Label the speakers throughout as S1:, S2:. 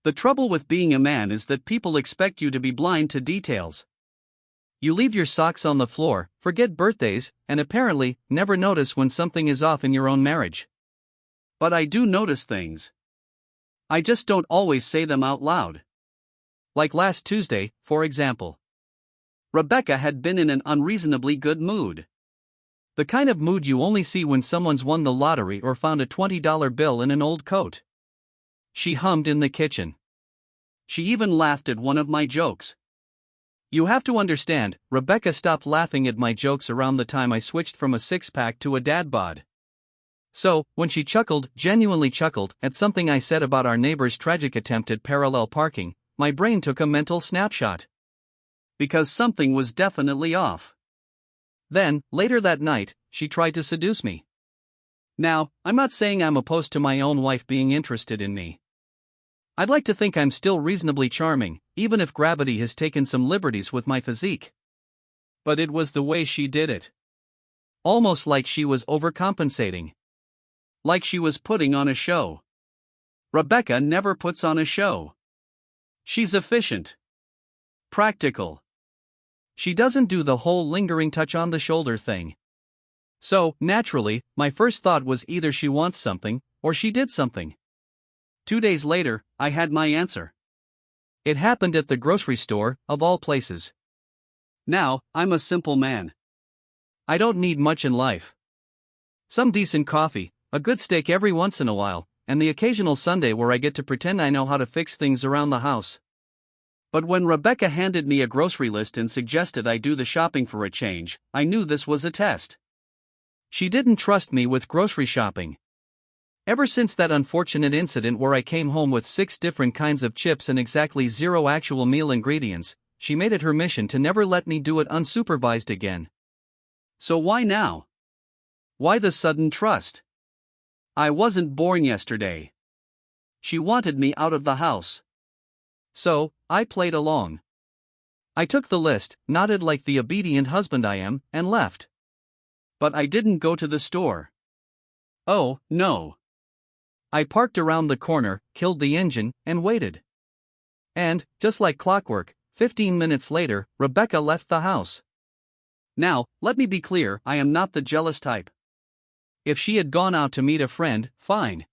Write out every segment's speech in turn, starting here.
S1: The trouble with being a man is that people expect you to be blind to details. You leave your socks on the floor, forget birthdays, and apparently never notice when something is off in your own marriage. But I do notice things. I just don't always say them out loud. Like last Tuesday, for example. Rebecca had been in an unreasonably good mood. The kind of mood you only see when someone's won the lottery or found a $20 bill in an old coat. She hummed in the kitchen. She even laughed at one of my jokes. You have to understand, Rebecca stopped laughing at my jokes around the time I switched from a six-pack to a dad bod. So, when she genuinely chuckled, at something I said about our neighbor's tragic attempt at parallel parking, my brain took a mental snapshot. Because something was definitely off. Then, later that night, she tried to seduce me. Now, I'm not saying I'm opposed to my own wife being interested in me. I'd like to think I'm still reasonably charming, even if gravity has taken some liberties with my physique. But it was the way she did it. Almost like she was overcompensating. Like she was putting on a show. Rebecca never puts on a show. She's efficient. Practical. She doesn't do the whole lingering touch on the shoulder thing. So, naturally, my first thought was either she wants something, or she did something. 2 days later, I had my answer. It happened at the grocery store, of all places. Now, I'm a simple man. I don't need much in life. Some decent coffee, a good steak every once in a while, and the occasional Sunday where I get to pretend I know how to fix things around the house. But when Rebecca handed me a grocery list and suggested I do the shopping for a change, I knew this was a test. She didn't trust me with grocery shopping. Ever since that unfortunate incident where I came home with 6 different kinds of chips and exactly 0 actual meal ingredients, she made it her mission to never let me do it unsupervised again. So why now? Why the sudden trust? I wasn't born yesterday. She wanted me out of the house. So, I played along. I took the list, nodded like the obedient husband I am, and left. But I didn't go to the store. Oh, no. I parked around the corner, killed the engine, and waited. And, just like clockwork, 15 minutes later, Rebecca left the house. Now, let me be clear, I am not the jealous type. If she had gone out to meet a friend, fine.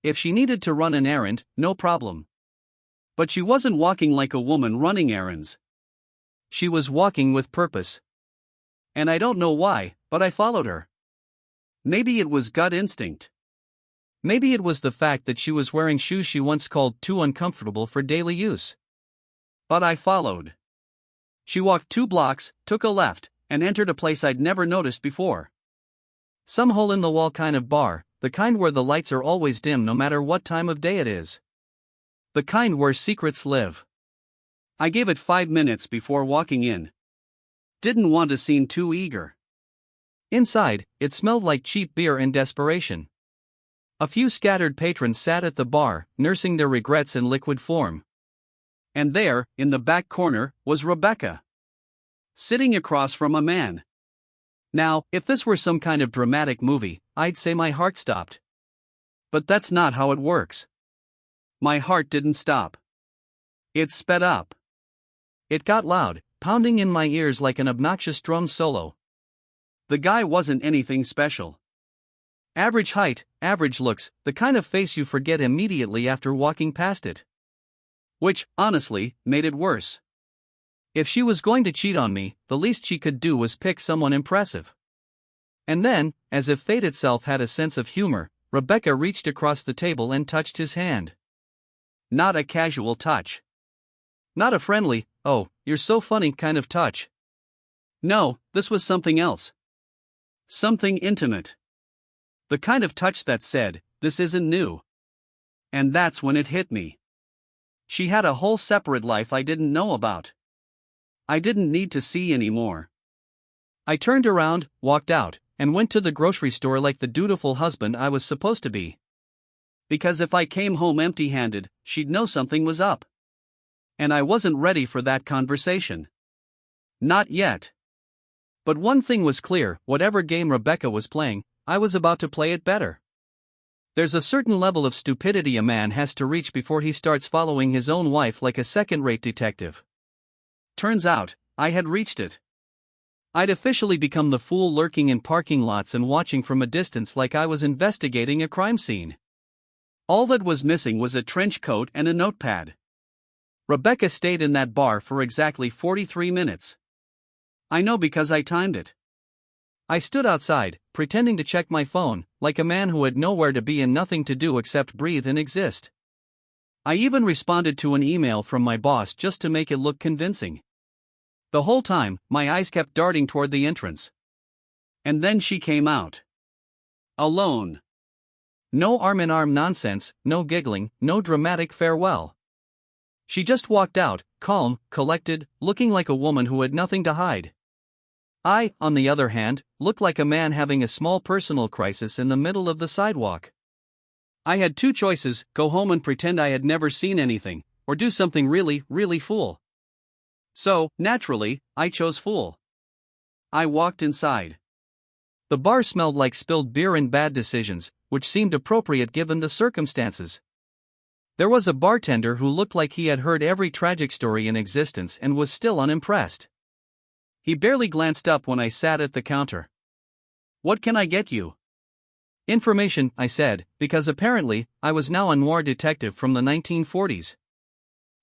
S1: If she needed to run an errand, no problem. But she wasn't walking like a woman running errands. She was walking with purpose. And I don't know why, but I followed her. Maybe it was gut instinct. Maybe it was the fact that she was wearing shoes she once called too uncomfortable for daily use. But I followed. She walked 2 blocks, took a left, and entered a place I'd never noticed before. Some hole-in-the-wall kind of bar, the kind where the lights are always dim no matter what time of day it is. The kind where secrets live. I gave it 5 minutes before walking in. Didn't want to seem too eager. Inside, it smelled like cheap beer and desperation. A few scattered patrons sat at the bar, nursing their regrets in liquid form. And there, in the back corner, was Rebecca. Sitting across from a man. Now, if this were some kind of dramatic movie, I'd say my heart stopped. But that's not how it works. My heart didn't stop. It sped up. It got loud, pounding in my ears like an obnoxious drum solo. The guy wasn't anything special. Average height, average looks, the kind of face you forget immediately after walking past it. Which, honestly, made it worse. If she was going to cheat on me, the least she could do was pick someone impressive. And then, as if fate itself had a sense of humor, Rebecca reached across the table and touched his hand. Not a casual touch. Not a friendly, "oh, you're so funny" kind of touch. No, this was something else. Something intimate. The kind of touch that said, "this isn't new." And that's when it hit me. She had a whole separate life I didn't know about. I didn't need to see anymore. I turned around, walked out, and went to the grocery store like the dutiful husband I was supposed to be. Because if I came home empty-handed, she'd know something was up. And I wasn't ready for that conversation. Not yet. But one thing was clear, whatever game Rebecca was playing, I was about to play it better. There's a certain level of stupidity a man has to reach before he starts following his own wife like a second-rate detective. Turns out, I had reached it. I'd officially become the fool lurking in parking lots and watching from a distance like I was investigating a crime scene. All that was missing was a trench coat and a notepad. Rebecca stayed in that bar for exactly 43 minutes. I know because I timed it. I stood outside, pretending to check my phone, like a man who had nowhere to be and nothing to do except breathe and exist. I even responded to an email from my boss just to make it look convincing. The whole time, my eyes kept darting toward the entrance. And then she came out. Alone. No arm-in-arm nonsense, no giggling, no dramatic farewell. She just walked out, calm, collected, looking like a woman who had nothing to hide. I, on the other hand, looked like a man having a small personal crisis in the middle of the sidewalk. I had two choices: go home and pretend I had never seen anything, or do something really, really fool. So, naturally, I chose fool. I walked inside. The bar smelled like spilled beer and bad decisions, which seemed appropriate given the circumstances. There was a bartender who looked like he had heard every tragic story in existence and was still unimpressed. He barely glanced up when I sat at the counter. "What can I get you?" "Information," I said, because apparently, I was now a noir detective from the 1940s.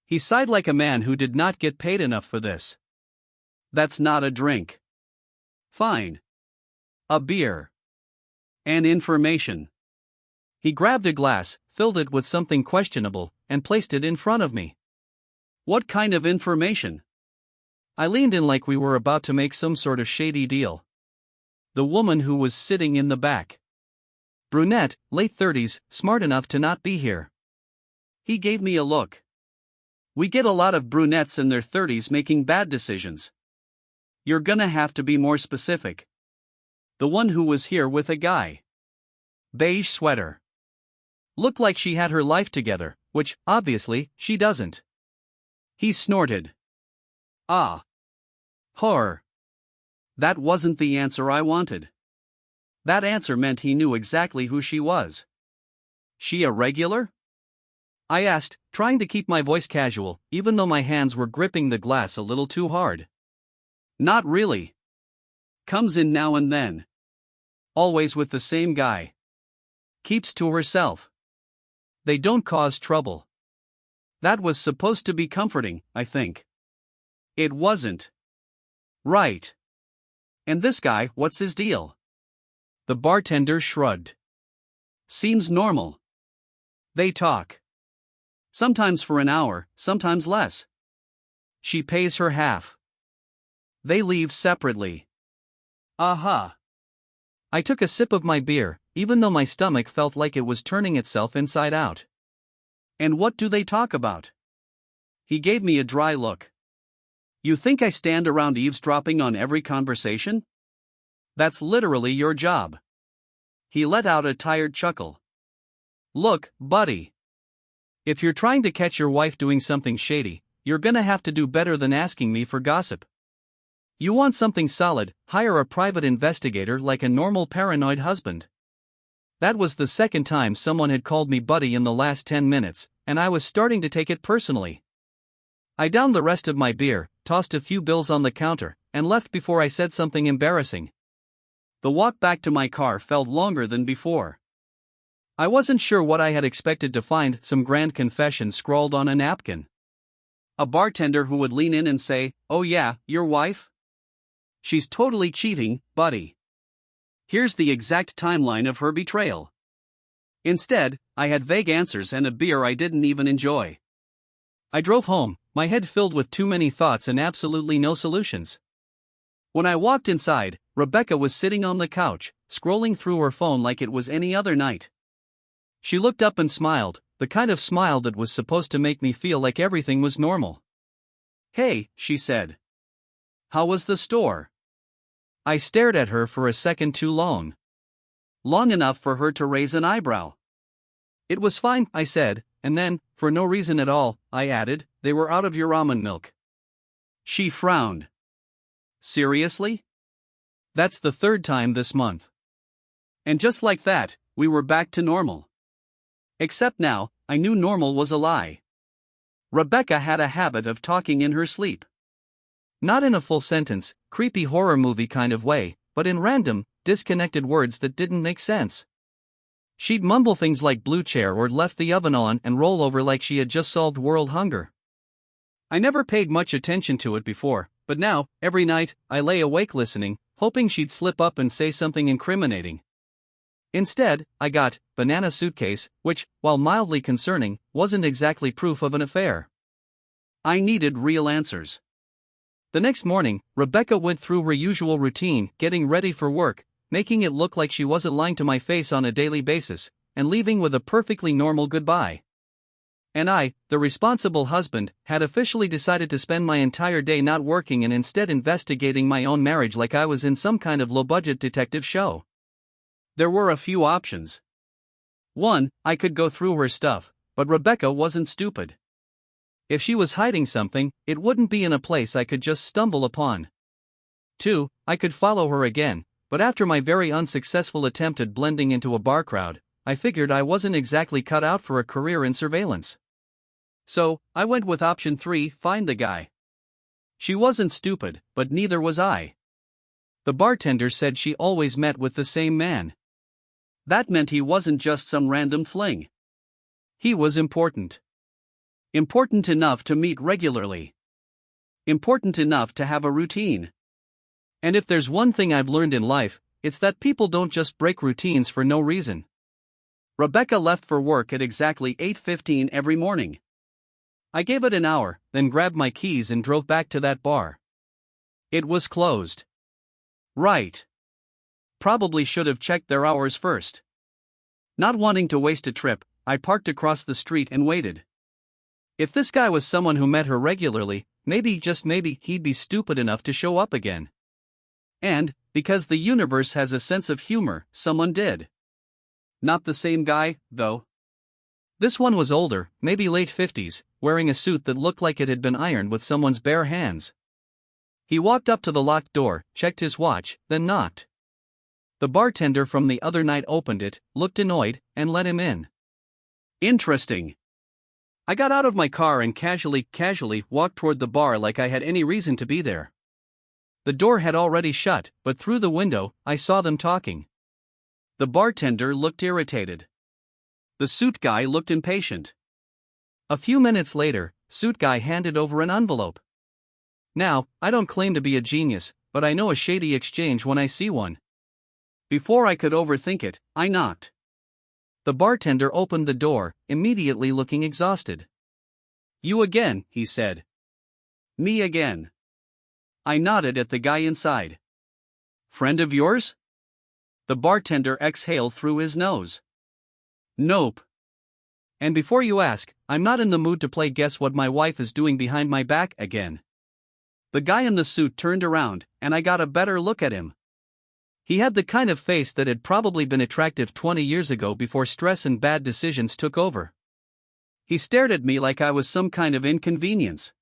S1: He sighed like a man who did not get paid enough for this. "That's not a drink." "Fine. A beer. And information." He grabbed a glass, filled it with something questionable, and placed it in front of me. "What kind of information?" I leaned in like we were about to make some sort of shady deal. "The woman who was sitting in the back. Brunette, late 30s, smart enough to not be here." He gave me a look. "We get a lot of brunettes in their 30s making bad decisions. You're gonna have to be more specific." "The one who was here with a guy. Beige sweater. Looked like she had her life together, which, obviously, she doesn't." He snorted. "Ah. Horror. That wasn't the answer I wanted." That answer meant he knew exactly who she was. "She a regular?" I asked, trying to keep my voice casual, even though my hands were gripping the glass a little too hard. "Not really. Comes in now and then. Always with the same guy. Keeps to herself. They don't cause trouble." That was supposed to be comforting, I think. It wasn't. "Right. And this guy, what's his deal?" The bartender shrugged. "Seems normal. They talk. Sometimes for an hour, sometimes less. She pays her half. They leave separately." Aha. I took a sip of my beer, even though my stomach felt like it was turning itself inside out. "And what do they talk about?" He gave me a dry look. "You think I stand around eavesdropping on every conversation? That's literally your job." He let out a tired chuckle. "Look, buddy. If you're trying to catch your wife doing something shady, you're gonna have to do better than asking me for gossip. You want something solid, hire a private investigator like a normal paranoid husband." That was the second time someone had called me buddy in the last 10 minutes, and I was starting to take it personally. I downed the rest of my beer, tossed a few bills on the counter, and left before I said something embarrassing. The walk back to my car felt longer than before. I wasn't sure what I had expected to find: some grand confession scrawled on a napkin. A bartender who would lean in and say, "Oh yeah, your wife? She's totally cheating, buddy. Here's the exact timeline of her betrayal." Instead, I had vague answers and a beer I didn't even enjoy. I drove home, my head filled with too many thoughts and absolutely no solutions. When I walked inside, Rebecca was sitting on the couch, scrolling through her phone like it was any other night. She looked up and smiled, the kind of smile that was supposed to make me feel like everything was normal. "Hey," she said. "How was the store?" I stared at her for a second too long. Long enough for her to raise an eyebrow. "It was fine," I said, and then, for no reason at all, I added, "They were out of your almond milk." She frowned. "Seriously? That's the third time this month." And just like that, we were back to normal. Except now, I knew normal was a lie. Rebecca had a habit of talking in her sleep. Not in a full sentence, creepy horror movie kind of way, but in random, disconnected words that didn't make sense. She'd mumble things like blue chair or left the oven on and roll over like she had just solved world hunger. I never paid much attention to it before, but now, every night, I lay awake listening, hoping she'd slip up and say something incriminating. Instead, I got banana suitcase, which, while mildly concerning, wasn't exactly proof of an affair. I needed real answers. The next morning, Rebecca went through her usual routine, getting ready for work, making it look like she wasn't lying to my face on a daily basis, and leaving with a perfectly normal goodbye. And I, the responsible husband, had officially decided to spend my entire day not working and instead investigating my own marriage like I was in some kind of low-budget detective show. There were a few options. 1, I could go through her stuff, but Rebecca wasn't stupid. If she was hiding something, it wouldn't be in a place I could just stumble upon. 2, I could follow her again, but after my very unsuccessful attempt at blending into a bar crowd, I figured I wasn't exactly cut out for a career in surveillance. So, I went with option 3, find the guy. She wasn't stupid, but neither was I. The bartender said she always met with the same man. That meant he wasn't just some random fling. He was important. Important enough to meet regularly. Important enough to have a routine. And if there's one thing I've learned in life, it's that people don't just break routines for no reason. Rebecca left for work at exactly 8:15 every morning. I gave it an hour, then grabbed my keys and drove back to that bar. It was closed. Right. Probably should have checked their hours first. Not wanting to waste a trip, I parked across the street and waited. If this guy was someone who met her regularly, maybe, just maybe, he'd be stupid enough to show up again. And, because the universe has a sense of humor, someone did. Not the same guy, though. This one was older, maybe late 50s, wearing a suit that looked like it had been ironed with someone's bare hands. He walked up to the locked door, checked his watch, then knocked. The bartender from the other night opened it, looked annoyed, and let him in. Interesting. I got out of my car and casually walked toward the bar like I had any reason to be there. The door had already shut, but through the window, I saw them talking. The bartender looked irritated. The suit guy looked impatient. A few minutes later, suit guy handed over an envelope. Now, I don't claim to be a genius, but I know a shady exchange when I see one. Before I could overthink it, I knocked. The bartender opened the door, immediately looking exhausted. You again, he said. Me again. I nodded at the guy inside. Friend of yours? The bartender exhaled through his nose. Nope. And before you ask, I'm not in the mood to play guess what my wife is doing behind my back again. The guy in the suit turned around, and I got a better look at him. He had the kind of face that had probably been attractive 20 years ago before stress and bad decisions took over. He stared at me like I was some kind of inconvenience.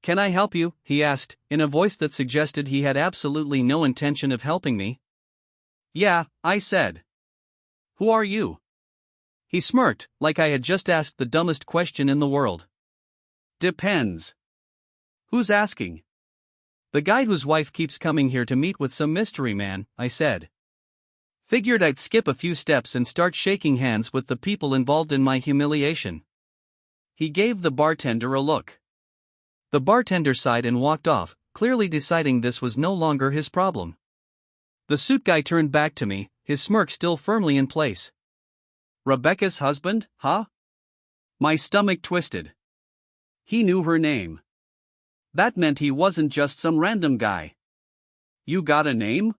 S1: Can I help you? He asked, in a voice that suggested he had absolutely no intention of helping me. Yeah, I said. Who are you? He smirked, like I had just asked the dumbest question in the world. Depends. Who's asking? The guy whose wife keeps coming here to meet with some mystery man, I said. Figured I'd skip a few steps and start shaking hands with the people involved in my humiliation. He gave the bartender a look. The bartender sighed and walked off, clearly deciding this was no longer his problem. The suit guy turned back to me, his smirk still firmly in place. Rebecca's husband, huh? My stomach twisted. He knew her name. That meant he wasn't just some random guy. You got a name?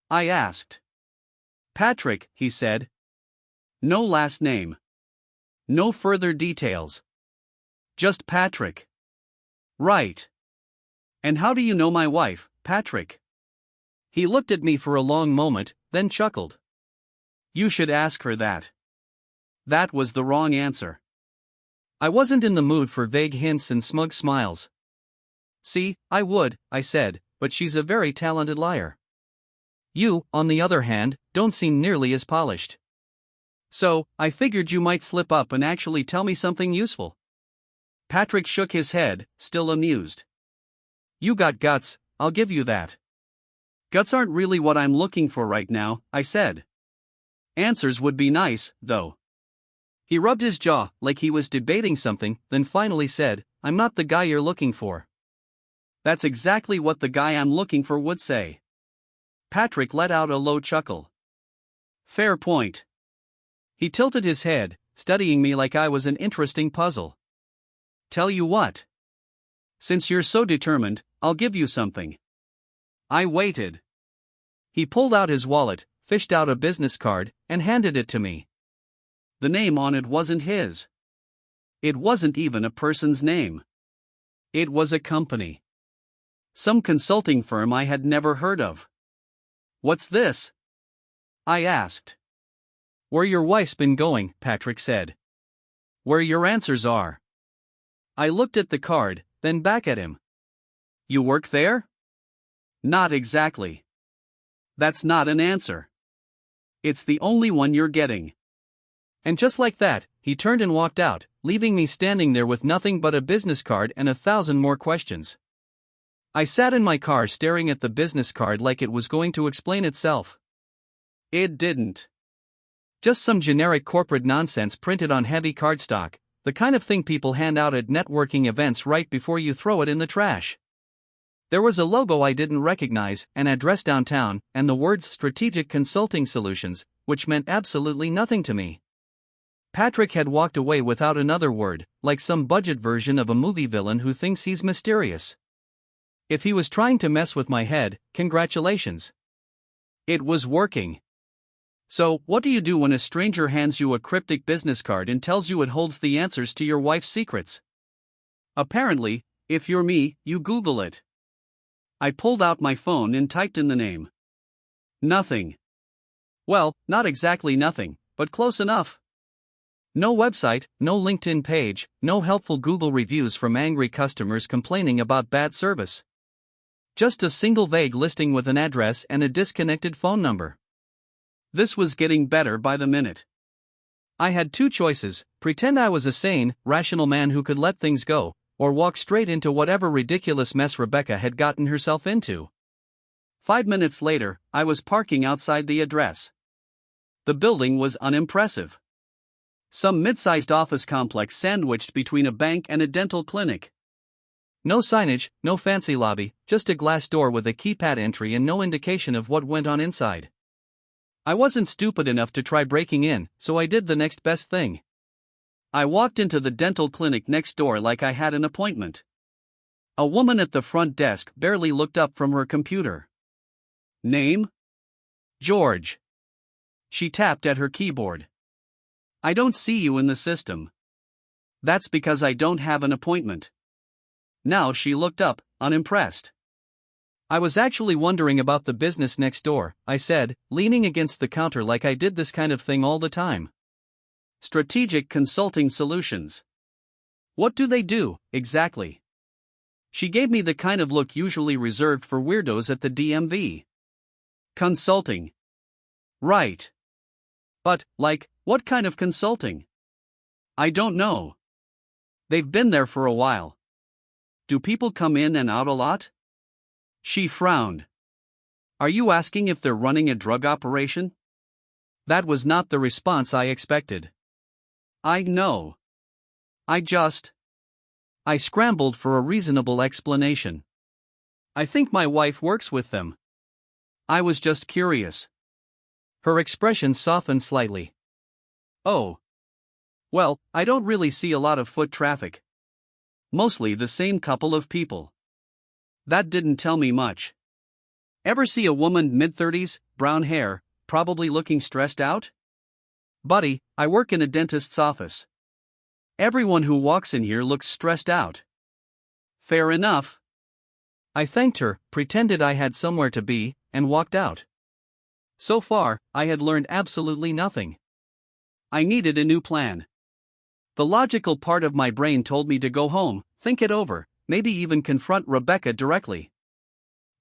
S1: I asked. Patrick, he said. No last name. No further details. Just Patrick. Right. And how do you know my wife, Patrick? He looked at me for a long moment, then chuckled. You should ask her that. That was the wrong answer. I wasn't in the mood for vague hints and smug smiles. See, I would, I said, but she's a very talented liar. You, on the other hand, don't seem nearly as polished. So, I figured you might slip up and actually tell me something useful. Patrick shook his head, still amused. You got guts, I'll give you that. Guts aren't really what I'm looking for right now, I said. Answers would be nice, though. He rubbed his jaw like he was debating something, then finally said, I'm not the guy you're looking for. That's exactly what the guy I'm looking for would say. Patrick let out a low chuckle. Fair point. He tilted his head, studying me like I was an interesting puzzle. Tell you what. Since you're so determined, I'll give you something. I waited. He pulled out his wallet, fished out a business card, and handed it to me. The name on it wasn't his. It wasn't even a person's name. It was a company. Some consulting firm I had never heard of. What's this? I asked. Where your wife's been going, Patrick said. Where your answers are. I looked at the card, then back at him. You work there? Not exactly. That's not an answer. It's the only one you're getting. And just like that, he turned and walked out, leaving me standing there with nothing but a business card and 1,000 more questions. I sat in my car staring at the business card like it was going to explain itself. It didn't. Just some generic corporate nonsense printed on heavy cardstock, the kind of thing people hand out at networking events right before you throw it in the trash. There was a logo I didn't recognize, an address downtown, and the words Strategic Consulting Solutions, which meant absolutely nothing to me. Patrick had walked away without another word, like some budget version of a movie villain who thinks he's mysterious. If he was trying to mess with my head, congratulations. It was working. So, what do you do when a stranger hands you a cryptic business card and tells you it holds the answers to your wife's secrets? Apparently, if you're me, you Google it. I pulled out my phone and typed in the name. Nothing. Well, not exactly nothing, but close enough. No website, no LinkedIn page, no helpful Google reviews from angry customers complaining about bad service. Just a single vague listing with an address and a disconnected phone number. This was getting better by the minute. I had two choices: pretend I was a sane, rational man who could let things go, or walk straight into whatever ridiculous mess Rebecca had gotten herself into. 5 minutes later, I was parking outside the address. The building was unimpressive. Some mid-sized office complex sandwiched between a bank and a dental clinic. No signage, no fancy lobby, just a glass door with a keypad entry and no indication of what went on inside. I wasn't stupid enough to try breaking in, so I did the next best thing. I walked into the dental clinic next door like I had an appointment. A woman at the front desk barely looked up from her computer. Name? George. She tapped at her keyboard. I don't see you in the system. That's because I don't have an appointment. Now she looked up, unimpressed. I was actually wondering about the business next door, I said, leaning against the counter like I did this kind of thing all the time. Strategic Consulting Solutions. What do they do, exactly? She gave me the kind of look usually reserved for weirdos at the DMV. Consulting. Right. But, what kind of consulting? I don't know. They've been there for a while. Do people come in and out a lot? She frowned. Are you asking if they're running a drug operation? That was not the response I expected. I know. I scrambled for a reasonable explanation. I think my wife works with them. I was just curious. Her expression softened slightly. Oh. Well, I don't really see a lot of foot traffic. Mostly the same couple of people. That didn't tell me much. Ever see a woman mid-30s, brown hair, probably looking stressed out? Buddy, I work in a dentist's office. Everyone who walks in here looks stressed out. Fair enough. I thanked her, pretended I had somewhere to be, and walked out. So far, I had learned absolutely nothing. I needed a new plan. The logical part of my brain told me to go home, think it over, maybe even confront Rebecca directly.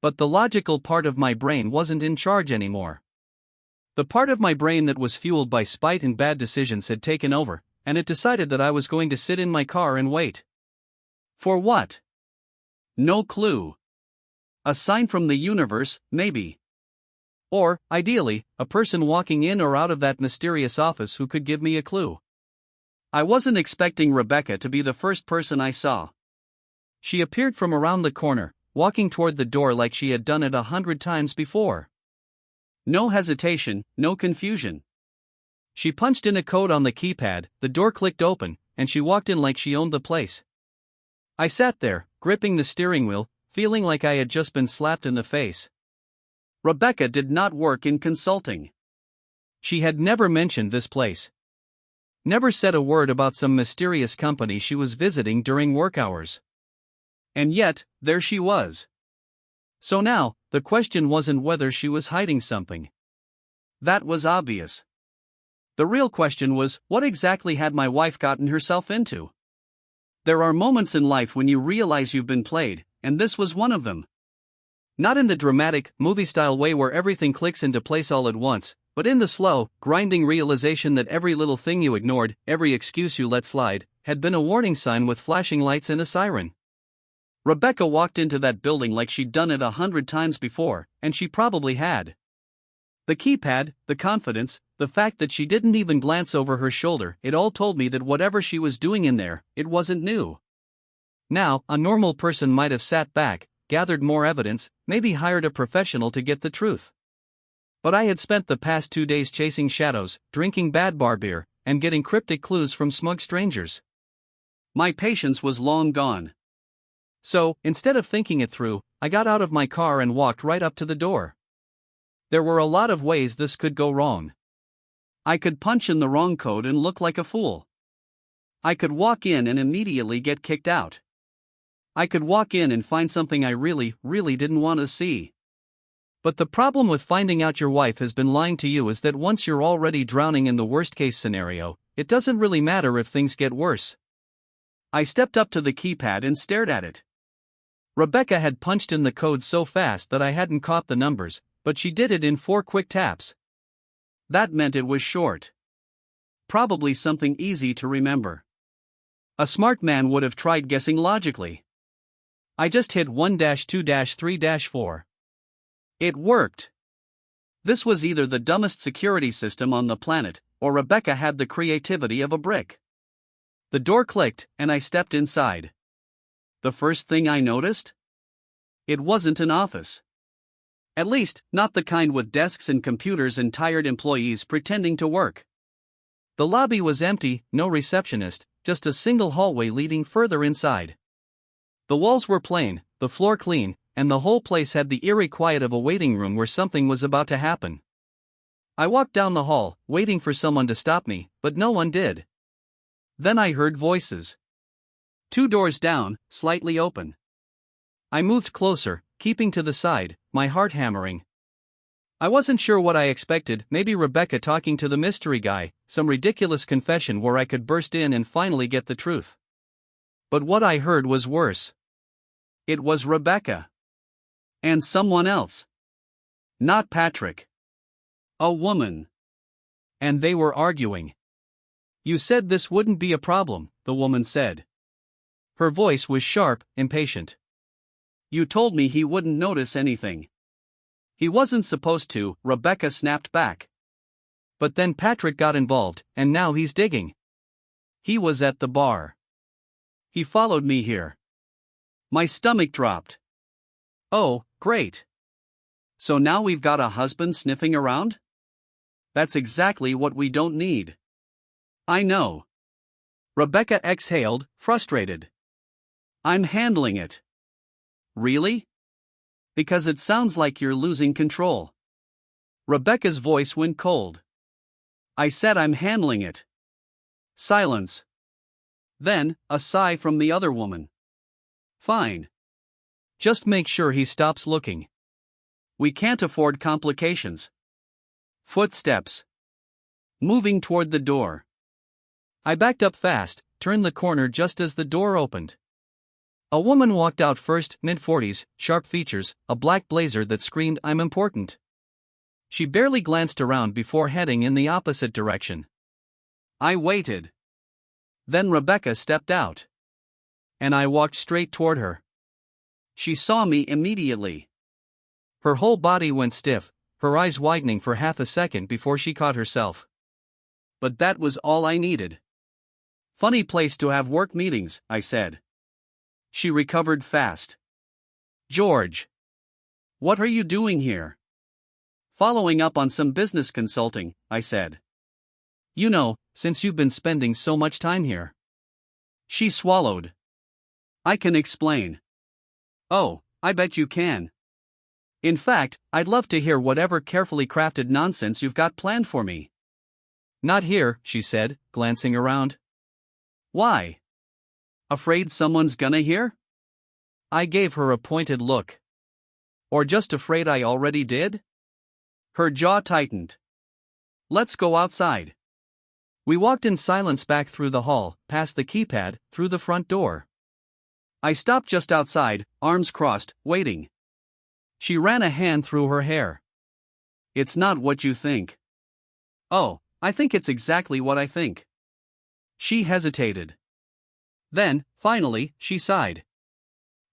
S1: But the logical part of my brain wasn't in charge anymore. The part of my brain that was fueled by spite and bad decisions had taken over, and it decided that I was going to sit in my car and wait. For what? No clue. A sign from the universe, maybe. Or, ideally, a person walking in or out of that mysterious office who could give me a clue. I wasn't expecting Rebecca to be the first person I saw. She appeared from around the corner, walking toward the door like she had done it 100 times before. No hesitation, no confusion. She punched in a code on the keypad, the door clicked open, and she walked in like she owned the place. I sat there, gripping the steering wheel, feeling like I had just been slapped in the face. Rebecca did not work in consulting. She had never mentioned this place. Never said a word about some mysterious company she was visiting during work hours. And yet, there she was. So now, the question wasn't whether she was hiding something. That was obvious. The real question was, what exactly had my wife gotten herself into? There are moments in life when you realize you've been played, and this was one of them. Not in the dramatic, movie-style way where everything clicks into place all at once, but in the slow, grinding realization that every little thing you ignored, every excuse you let slide, had been a warning sign with flashing lights and a siren. Rebecca walked into that building like she'd done it 100 times before, and she probably had. The keypad, the confidence, the fact that she didn't even glance over her shoulder, it all told me that whatever she was doing in there, it wasn't new. Now, a normal person might have sat back, gathered more evidence, maybe hired a professional to get the truth. But I had spent the past 2 days chasing shadows, drinking bad bar beer, and getting cryptic clues from smug strangers. My patience was long gone. So, instead of thinking it through, I got out of my car and walked right up to the door. There were a lot of ways this could go wrong. I could punch in the wrong code and look like a fool. I could walk in and immediately get kicked out. I could walk in and find something I really didn't want to see. But the problem with finding out your wife has been lying to you is that once you're already drowning in the worst-case scenario, it doesn't really matter if things get worse. I stepped up to the keypad and stared at it. Rebecca had punched in the code so fast that I hadn't caught the numbers, but she did it in 4 quick taps. That meant it was short. Probably something easy to remember. A smart man would have tried guessing logically. I just hit 1-2-3-4. It worked. This was either the dumbest security system on the planet, or Rebecca had the creativity of a brick. The door clicked, and I stepped inside. The first thing I noticed? It wasn't an office. At least, not the kind with desks and computers and tired employees pretending to work. The lobby was empty, no receptionist, just a single hallway leading further inside. The walls were plain, the floor clean, and the whole place had the eerie quiet of a waiting room where something was about to happen. I walked down the hall, waiting for someone to stop me, but no one did. Then I heard voices. 2 doors down, slightly open. I moved closer, keeping to the side, my heart hammering. I wasn't sure what I expected, maybe Rebecca talking to the mystery guy, some ridiculous confession where I could burst in and finally get the truth. But what I heard was worse. It was Rebecca. And someone else. Not Patrick. A woman. And they were arguing. You said this wouldn't be a problem, the woman said. Her voice was sharp, impatient. You told me he wouldn't notice anything. He wasn't supposed to, Rebecca snapped back. But then Patrick got involved, and now he's digging. He was at the bar. He followed me here. My stomach dropped. Oh, great. So now we've got a husband sniffing around? That's exactly what we don't need. I know. Rebecca exhaled, frustrated. I'm handling it. Really? Because it sounds like you're losing control. Rebecca's voice went cold. I said I'm handling it. Silence. Then, a sigh from the other woman. Fine. Just make sure he stops looking. We can't afford complications. Footsteps. Moving toward the door. I backed up fast, turned the corner just as the door opened. A woman walked out first, mid-40s, sharp features, a black blazer that screamed I'm important. She barely glanced around before heading in the opposite direction. I waited. Then Rebecca stepped out. And I walked straight toward her. She saw me immediately. Her whole body went stiff, her eyes widening for half a second before she caught herself. But that was all I needed. Funny place to have work meetings, I said. She recovered fast. George. What are you doing here? Following up on some business consulting, I said. You know, since you've been spending so much time here. She swallowed. I can explain. Oh, I bet you can. In fact, I'd love to hear whatever carefully crafted nonsense you've got planned for me. Not here, she said, glancing around. Why? Afraid someone's gonna hear? I gave her a pointed look. Or just afraid I already did? Her jaw tightened. Let's go outside. We walked in silence back through the hall, past the keypad, through the front door. I stopped just outside, arms crossed, waiting. She ran a hand through her hair. It's not what you think. Oh, I think it's exactly what I think. She hesitated. Then, finally, she sighed.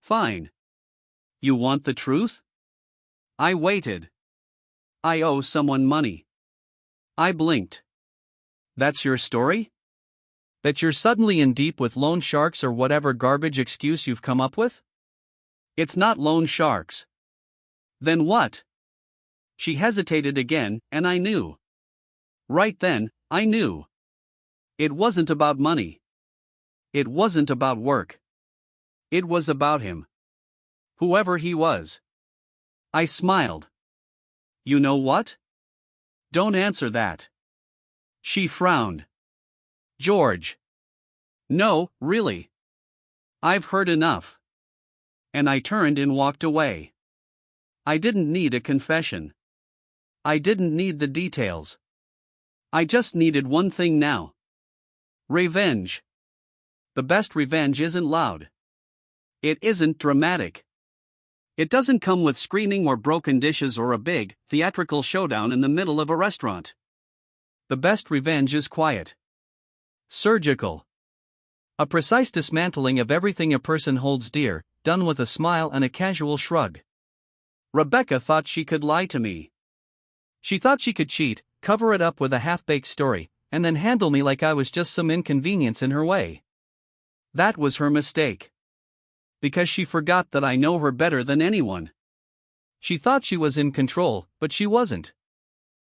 S1: Fine. You want the truth? I waited. I owe someone money. I blinked. That's your story? That you're suddenly in deep with loan sharks or whatever garbage excuse you've come up with? It's not loan sharks. Then what? She hesitated again, and I knew. Right then, I knew. It wasn't about money. It wasn't about work. It was about him. Whoever he was. I smiled. You know what? Don't answer that. She frowned. George. No, really. I've heard enough. And I turned and walked away. I didn't need a confession. I didn't need the details. I just needed one thing now. Revenge. The best revenge isn't loud. It isn't dramatic. It doesn't come with screaming or broken dishes or a big, theatrical showdown in the middle of a restaurant. The best revenge is quiet. Surgical. A precise dismantling of everything a person holds dear, done with a smile and a casual shrug. Rebecca thought she could lie to me. She thought she could cheat, cover it up with a half-baked story, and then handle me like I was just some inconvenience in her way. That was her mistake. Because she forgot that I know her better than anyone. She thought she was in control, but she wasn't.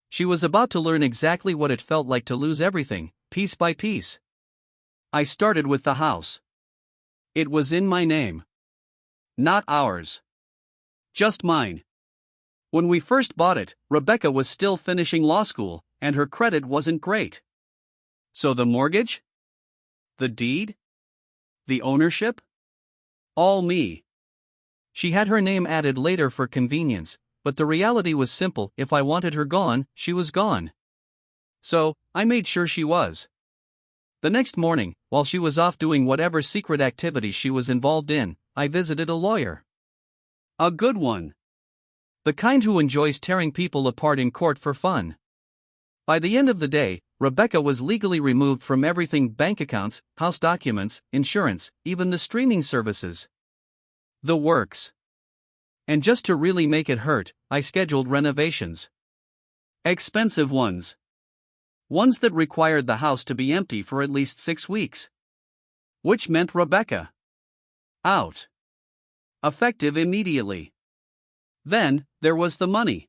S1: She was about to learn exactly what it felt like to lose everything, piece by piece. I started with the house. It was in my name. Not ours. Just mine. When we first bought it, Rebecca was still finishing law school, and her credit wasn't great. So the mortgage? The deed? The ownership? All me. She had her name added later for convenience, but the reality was simple: if I wanted her gone, she was gone. So, I made sure she was. The next morning, while she was off doing whatever secret activity she was involved in, I visited a lawyer. A good one. The kind who enjoys tearing people apart in court for fun. By the end of the day, Rebecca was legally removed from everything: bank accounts, house documents, insurance, even the streaming services. The works. And just to really make it hurt, I scheduled renovations. Expensive ones. Ones that required the house to be empty for at least 6 weeks. Which meant Rebecca. Out. Effective immediately. Then, there was the money.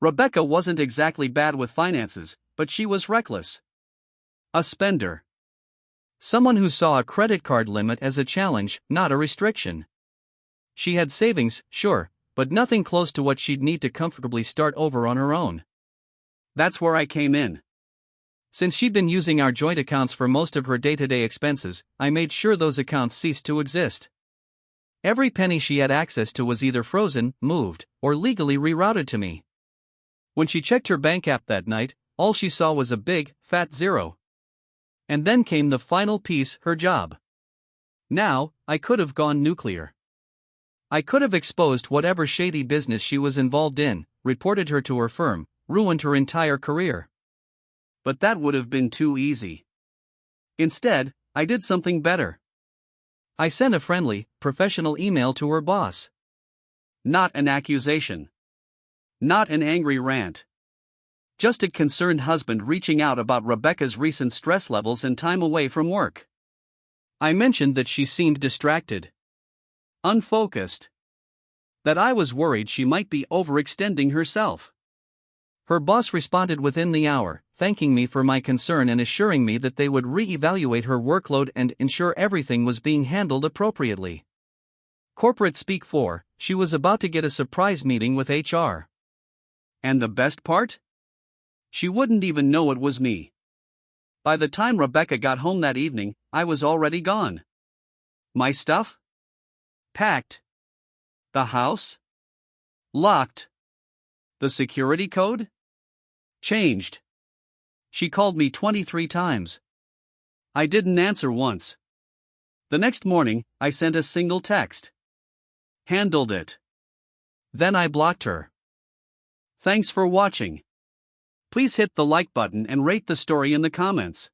S1: Rebecca wasn't exactly bad with finances, but she was reckless. A spender. Someone who saw a credit card limit as a challenge, not a restriction. She had savings, sure, but nothing close to what she'd need to comfortably start over on her own. That's where I came in. Since she'd been using our joint accounts for most of her day-to-day expenses, I made sure those accounts ceased to exist. Every penny she had access to was either frozen, moved, or legally rerouted to me. When she checked her bank app that night, all she saw was a big, fat zero. And then came the final piece: her job. Now, I could have gone nuclear. I could have exposed whatever shady business she was involved in, reported her to her firm, ruined her entire career. But that would have been too easy. Instead, I did something better. I sent a friendly, professional email to her boss. Not an accusation. Not an angry rant. Just a concerned husband reaching out about Rebecca's recent stress levels and time away from work. I mentioned that she seemed distracted, unfocused, that I was worried she might be overextending herself. Her boss responded within the hour, thanking me for my concern and assuring me that they would re-evaluate her workload and ensure everything was being handled appropriately. Corporate speak for, she was about to get a surprise meeting with HR. And the best part? She wouldn't even know it was me. By the time Rebecca got home that evening, I was already gone. My stuff? Packed. The house? Locked. The security code? Changed. She called me 23 times. I didn't answer once. The next morning, I sent a single text. Handled it. Then I blocked her. Thanks for watching. Please hit the like button and rate the story in the comments.